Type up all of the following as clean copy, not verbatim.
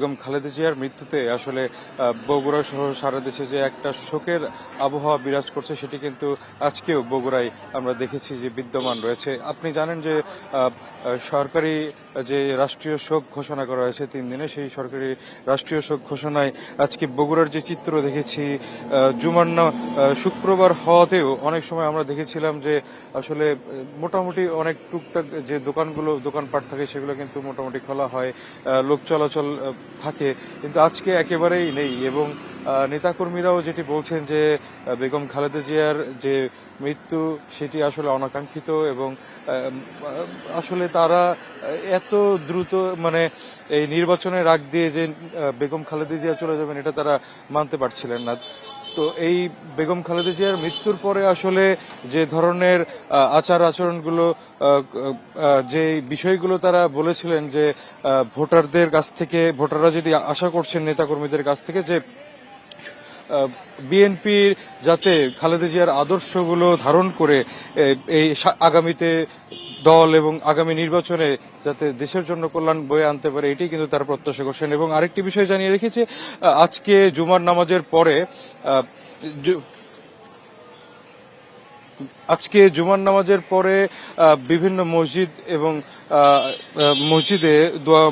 বেগম খালেদা জিয়ার মৃত্যুতে আসলে বগুড়া সহ সারা দেশে যে একটা শোকের আবহাওয়া বিরাজ করছে সেটি কিন্তু আজকেও বগুড়ায় আমরা দেখেছি যে বিদ্যমান রয়েছে। আপনি জানেন যে সরকারি যে রাষ্ট্রীয় শোক ঘোষণা করা হয়েছে 3 দিনে, সেই সরকারি রাষ্ট্রীয় শোক ঘোষণায় আজকে বগুড়ার যে চিত্র দেখেছি, জুমার শুক্রবার হওয়াতেও অনেক সময় আমরা দেখেছিলাম যে আসলে মোটামুটি অনেক টুকটাক যে দোকানপাট থাকে সেগুলো কিন্তু মোটামুটি খোলা হয়, লোক চলাচল থাকে, কিন্তু আজকে একেবারেই নেই। এবং নেতাকর্মীরাও যেটি বলছেন যে বেগম খালেদা জিয়ার যে মৃত্যু সেটি আসলে অনাকাঙ্ক্ষিত এবং আসলে তারা এত দ্রুত এই নির্বাচনের আগ দিয়ে যে বেগম খালেদা জিয়া চলে যাবেন এটা তারা মানতে পারছিলেন না। তো এই বেগম খালেদা জিয়ার মৃত্যুর পরে আসলে যে ধরনের আচার আচরণগুলো, যে বিষয়গুলো তারা বলেছিলেন যে ভোটারদের কাছ থেকে, ভোটাররা যদি আশা করছেন নেতাকর্মীদের কাছ থেকে যে বিএনপির যাতে খালেদা জিয়ার আদর্শগুলো ধারণ করে এই আগামীতে দল এবং আগামী নির্বাচনে যাতে দেশের জন্য কল্যাণ বয়ে আনতে পারে, এটি কিন্তু তারা প্রত্যাশা করছেন। এবং আরেকটি বিষয় জানিয়ে রেখেছে, আজকে জুমার নামাজের পরে বিভিন্ন মসজিদ এবং মসজিদে দোয়া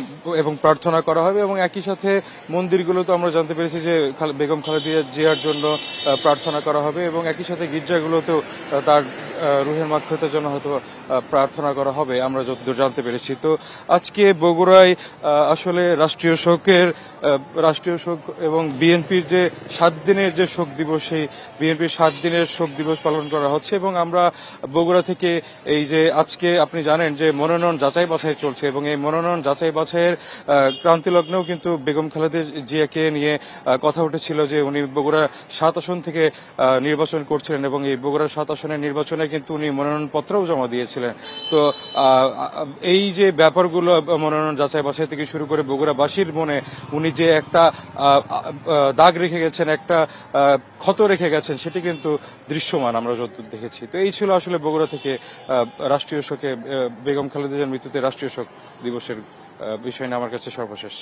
এবং প্রার্থনা করা হবে এবং একই সাথে মন্দিরগুলোতে আমরা জানতে পেরেছি যে বেগম খালেদা জিয়ার জন্য প্রার্থনা করা হবে এবং একই সাথে গির্জাগুলোতেও তার রুহের মাগফিরাতের জন্য হয়তো প্রার্থনা করা হবে, আমরা যতদূর জানতে পেরেছি। তো আজকে বগুড়ায় আসলে রাষ্ট্রীয় শোক এবং বিএনপির যে 7 দিনের যে শোক দিবস, সেই বিএনপির 7 দিনের শোক দিবস পালন করা হচ্ছে। এবং আমরা বগুড়া থেকে এই যে আজকে আপনি জানেন যে মনোনয়ন যাচাই বাছাই চলছে এবং এই মনোনয়ন যাচাই বাছাইয়ের ক্রান্তি লগ্নেও কিন্তু বেগম খালেদা জিয়াকে নিয়ে কথা উঠেছিল যে উনি বগুড়া 7 আসন থেকে নির্বাচন করছিলেন এবং এই বগুড়া 7 আসনের নির্বাচনে কিন্তু উনি মনোনয়নপত্রও জমা দিয়েছিলেন। তো এই যে ব্যাপারগুলো, মনোনয়ন যাচাই বাছাই থেকে শুরু করে বগুড়াবাসীর মনে উনি যে একটা দাগ রেখে গেছেন, একটা ক্ষত রেখে গেছেন, সেটি কিন্তু দৃশ্যমান আমরা যতদূর দেখেছি। তো এই ছিল আসলে বগুড়া থেকে রাষ্ট্রীয় শোকে, বেগম খালেদা জিয়ার মৃত্যুতে রাষ্ট্রীয় শোক দিবসের বিষয় নিয়ে আমার কাছে সর্বশেষ।